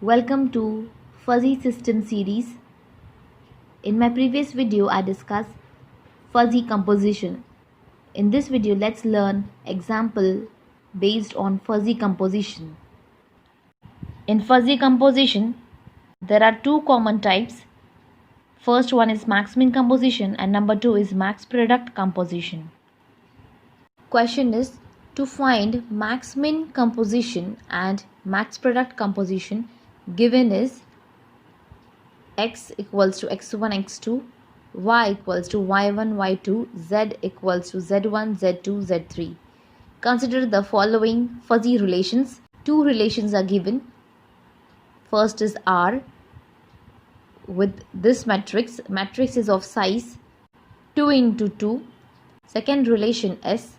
Welcome to Fuzzy System series. In my previous video, I discussed fuzzy composition. In this video, let's learn example based on fuzzy composition. In fuzzy composition, there are two common types. First one is max-min composition and number two is max-product composition. Question is to find max-min composition and max-product composition given is x equals to x1 x2, y equals to y1 y2, z equals to z1 z2 z3. Consider the following fuzzy relations. Two relations are given. First is R with this matrix. Matrix is of size 2 into 2. Second relation S,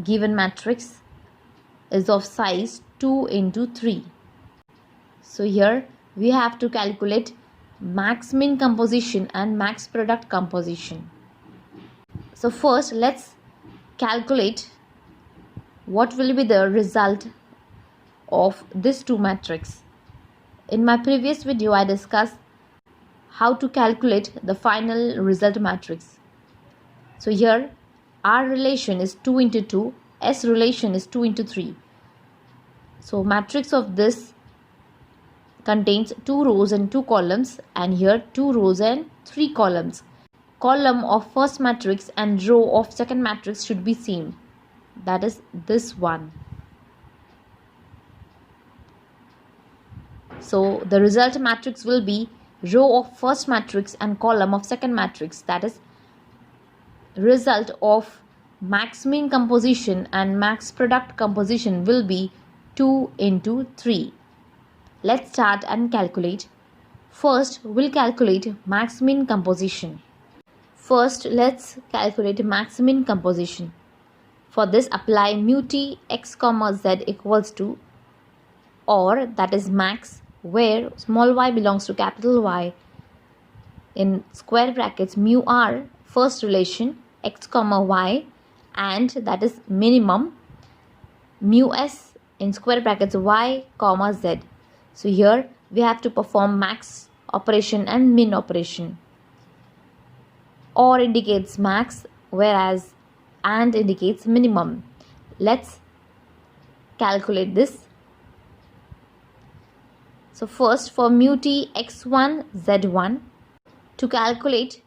given matrix is of size 2 into 3. So here we have to calculate max-min composition and max-product composition. So first let's calculate what will be the result of this two matrix. In my previous video I discussed how to calculate the final result matrix. So here R relation is 2 into 2, S relation is 2 into 3. So matrix of this contains 2 rows and 2 columns, and here 2 rows and 3 columns. Column of first matrix and row of second matrix should be same. That is this one. So the result matrix will be row of first matrix and column of second matrix. That is result of max-min composition and max-product composition will be 2 into 3. Let's start and calculate. First, we'll calculate max-min composition. First, let's calculate max-min composition. For this, apply mu t x comma z equals to or, that is max, where small y belongs to capital Y, in square brackets mu r, first relation x comma y, and that is minimum mu s in square brackets y comma z. So here we have to perform max operation and min operation. Or indicates max, whereas and indicates minimum. Let's calculate this. So first, for mu t x1 z1, to calculate,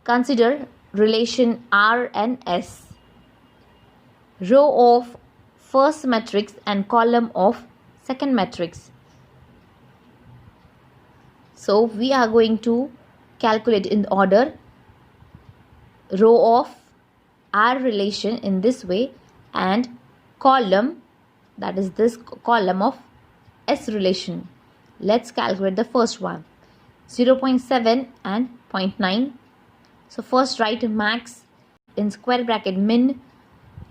consider relation R and S, row of first matrix and column of second matrix. So we are going to calculate in order row of R relation in this way and column, that is this column of S relation. Let's calculate the first one, 0.7 and 0.9. So first write max in square bracket min,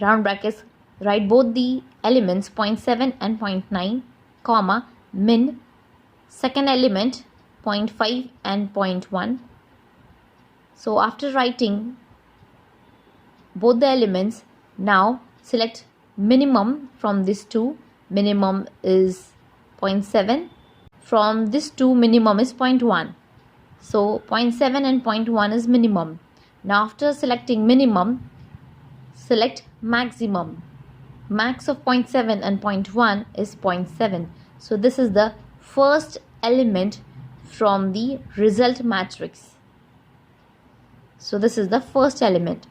round brackets, write both the elements 0.7 and 0.9, comma, min, second element 0.5 and 0.1. So after writing both the elements, now select minimum from these two. Minimum is 0.7. From this two, minimum is 0.1. So 0.7 and 0.1 is minimum. Now after selecting minimum, select maximum. Max of 0.7 and 0.1 is 0.7. So this is the first element from the result matrix. So this is the first element.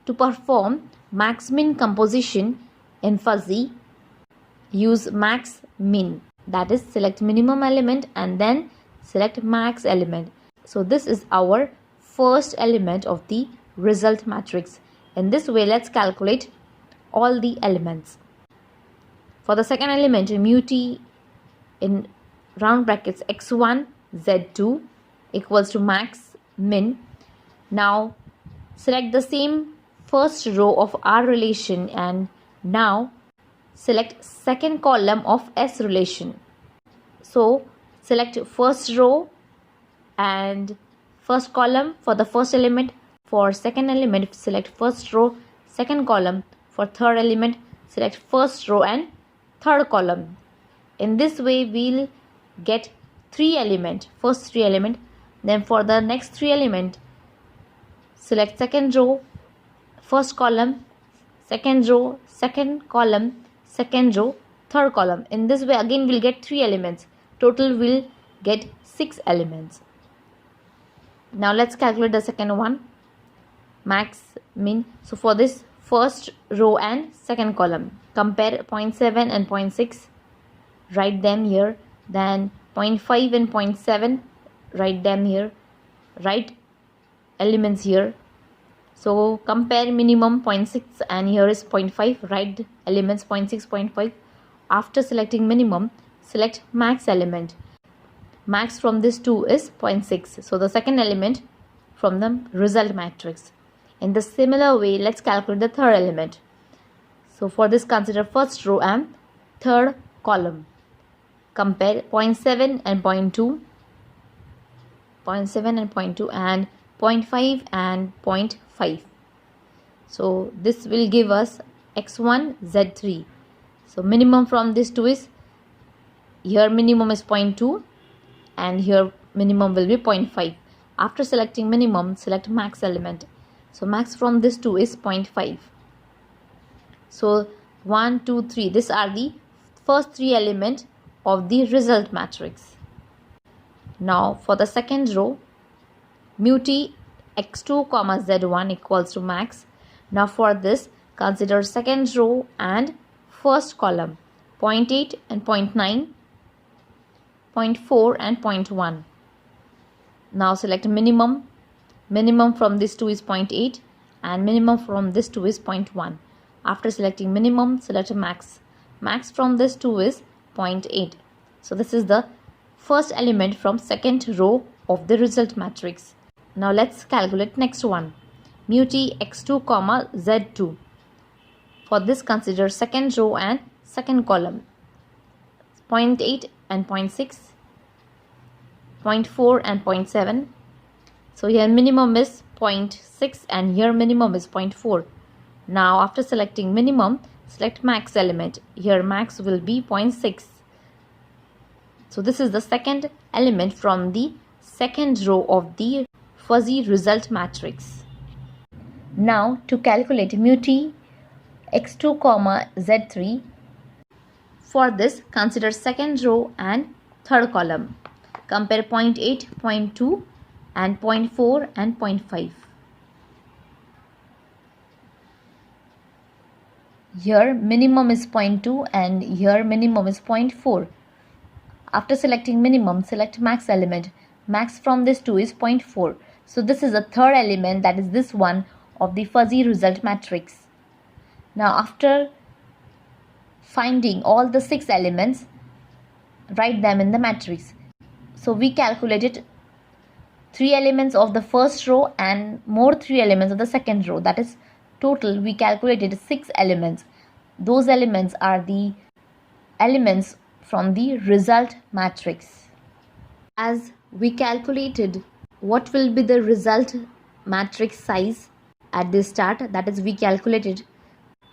To perform max-min composition in fuzzy, use max-min. That is, select minimum element and then select max element. So this is our first element of the result matrix. In this way, let's calculate all the elements. For the second element, mu t in round brackets x1 z2 equals to max min. Now select the same first row of R relation and now select second column of S relation. So select first row and first column for the first element. For second element, select first row, second column. For third element, select first row and third column. In this way, we'll get 3 element, first 3 element. Then for the next 3 element, select second row, first column, second row, second column, second row, third column. In this way again we'll get 3 elements. Total will get 6 elements. Now let's calculate the second one, max min. So for this first row and second column, compare 0.7 and 0.6, write them here. Then 0.5 and 0.7, write them here. Write elements here. So compare minimum 0.6 and here is 0.5, write elements 0.6, 0.5. After selecting minimum, select max element. Max from this 2 is 0.6. So the second element from the result matrix. In the similar way, let's calculate the third element. So for this, consider first row and third column. Compare 0.7 and 0.2, 0.7 and 0.2 and 0.5 and 0.5. So this will give us x1, z3. So minimum from this 2 is, here minimum is 0.2 and here minimum will be 0.5. After selecting minimum, select max element. So max from this 2 is 0.5. So 1, 2, 3. These are the first 3 elements of the result matrix. Now for the second row, mu t x2 comma z1 equals to max. Now for this, consider second row and first column, 0.8 and 0.9, 0.4 and 0.1. Now select minimum. Minimum from this 2 is 0.8 and minimum from this 2 is 0.1. After selecting minimum, select max. Max from this 2 is 0.8. So this is the first element from second row of the result matrix. Now let's calculate next one, mu t x2 comma z2. For this, consider second row and second column, 0.8 and 0.6, 0.4 and 0.7. So here minimum is 0.6 and here minimum is 0.4. Now after selecting minimum, select max element. Here max will be 0.6. So this is the second element from the second row of the fuzzy result matrix. Now to calculate mu t x2 comma z3. For this, consider second row and third column. Compare 0.8, 0.2 and 0.4 and 0.5. Here minimum is 0.2 and here minimum is 0.4. After selecting minimum, select max element. Max from this 2 is 0.4. So this is the third element, that is this one of the fuzzy result matrix. Now after finding all the 6 elements, write them in the matrix. So we calculated 3 elements of the first row and more 3 elements of the second row. That is total we calculated 6 elements. Those elements are the elements from the result matrix. As we calculated what will be the result matrix size at the start, that is we calculated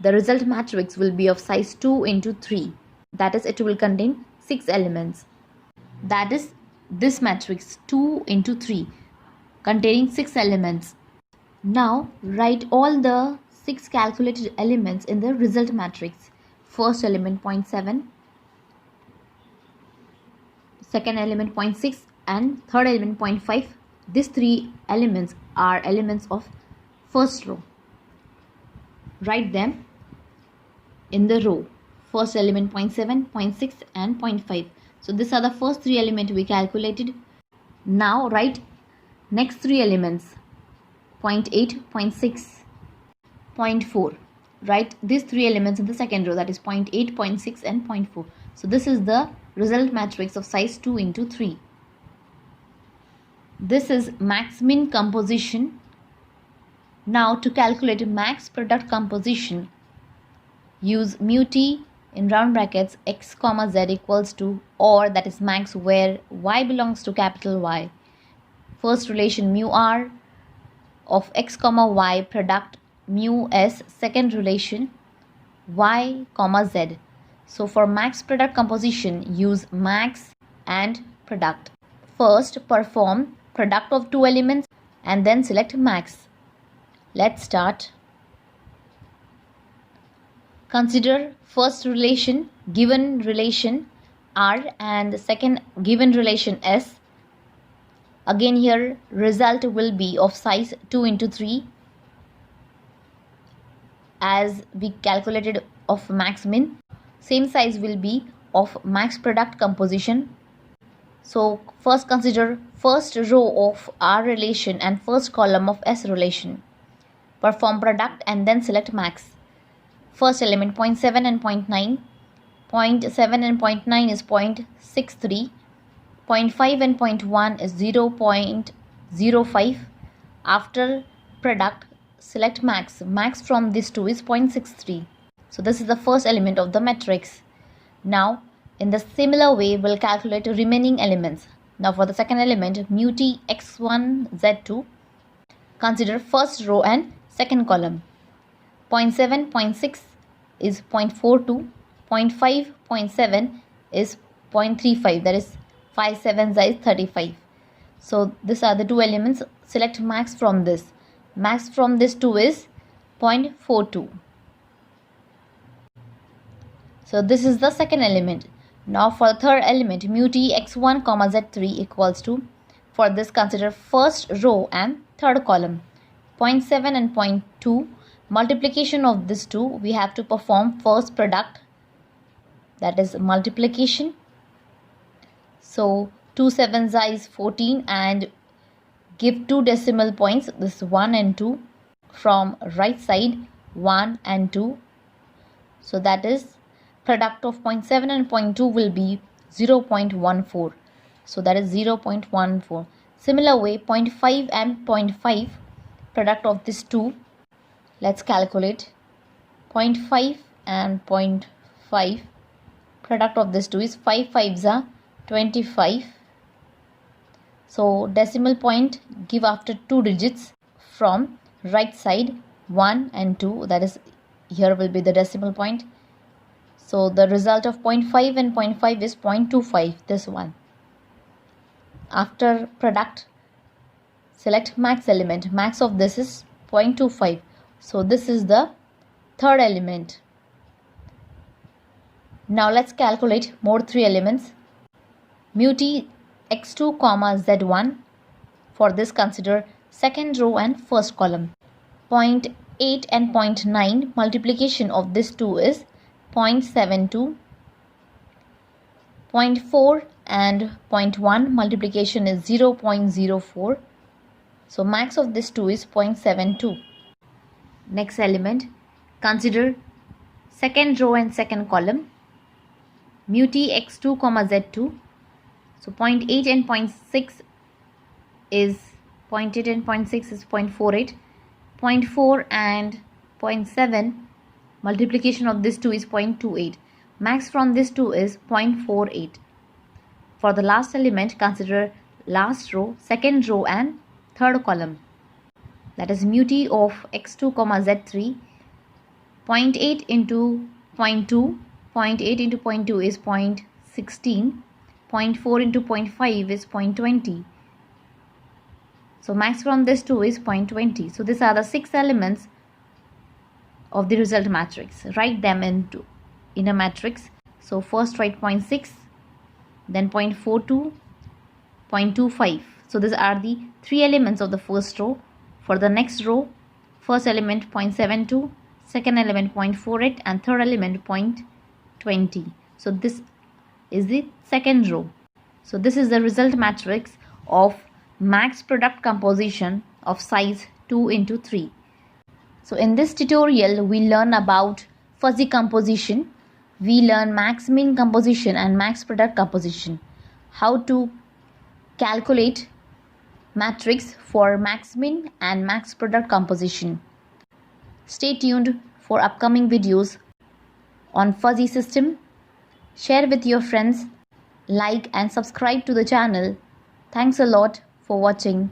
the result matrix will be of size 2 into 3. That is it will contain 6 elements. That is this matrix 2 into 3 containing 6 elements. Now write all the 6 calculated elements in the result matrix. First element 0.7, second element 0.6 and third element 0.5. These 3 elements are elements of first row. Write them in the row. First element 0.7, 0.6 and 0.5. So these are the first 3 elements we calculated. Now write next 3 elements, 0.8, 0.6, 0.4. Write these 3 elements in the second row, that is 0.8, 0.6 and 0.4. So this is the result matrix of size 2 into 3. This is max min composition. Now to calculate max product composition, use mu t in round brackets x comma z equals to or, that is max where y belongs to capital Y. First relation mu r of x comma y product mu s, second relation y comma z. So for max product composition, use max and product. First, perform product of two elements and then select max. Let's start. Consider first relation, given relation R, and the second given relation S. Again here result will be of size 2 into 3 as we calculated of max min. Same size will be of max product composition. So first consider first row of R relation and first column of S relation. Perform product and then select max. First element 0.7 and 0.9. 0.7 and 0.9 is 0.63. 0.5 and 0.1 is 0.05. After product, select max. Max from these two is 0.63. So this is the first element of the matrix. Now in the similar way we'll calculate the remaining elements. Now for the second element mu t x1 z2, consider first row and second column. 0.7, 0.6 is 0.42, 0.5, 0.7 is 0.35, that is 5 7 is 35. So these are the two elements. Select max from this. Max from this 2 is 0.42. So this is the second element. Now for the third element, mu t x1 comma z3 equals to, for this consider first row and third column. 0.7 and 0.2, multiplication of these two, we have to perform first product, that is multiplication. So 2 7s is 14 and give two decimal points, this 1 and 2, from right side 1 and 2. So that is product of 0.7 and 0.2 will be 0.14. So that is 0.14. Similar way 0.5 and 0.5, product of these two, let's calculate. 0.5 and 0.5, product of these two is 5 5s are 25. So decimal point give after two digits from right side 1 and 2, that is here will be the decimal point. So the result of 0.5 and 0.5 is 0.25, this one. After product, select max element. Max of this is 0.25. So this is the third element. Now let's calculate more three elements. Mu t x2 comma z1. For this consider second row and first column. 0.8 and 0.9, multiplication of this two is 0.72. 0.4 and 0.1, multiplication is 0.04. So max of this two is 0.72. Next element, consider second row and second column. Mu t x2 comma z2. So 0.8 and 0.6 is 0.8 and 0.6 is 0.48. 0.4 and 0.7, multiplication of this two is 0.28. Max from this two is 0.48. For the last element, consider last row, second row and third column. That is mu t of x2 comma z3. 0.8 into 0.2. 0.8 into 0.2 is 0.16. 0.4 into 0.5 is 0.20. So max from this two is 0.20. So these are the 6 elements of the result matrix. Write them in a matrix. So first write 0.6, then 0.42, 0.25. So these are the 3 elements of the first row. For the next row, first element 0.72, second element 0.48 and third element 0.20. So this is the second row. So this is the result matrix of max product composition of size 2 into 3. So in this tutorial we learn about fuzzy composition. We learn max min composition and max product composition. How to calculate matrix for max min and max product composition. Stay tuned for upcoming videos on fuzzy system. Share with your friends, like and subscribe to the channel. Thanks a lot for watching.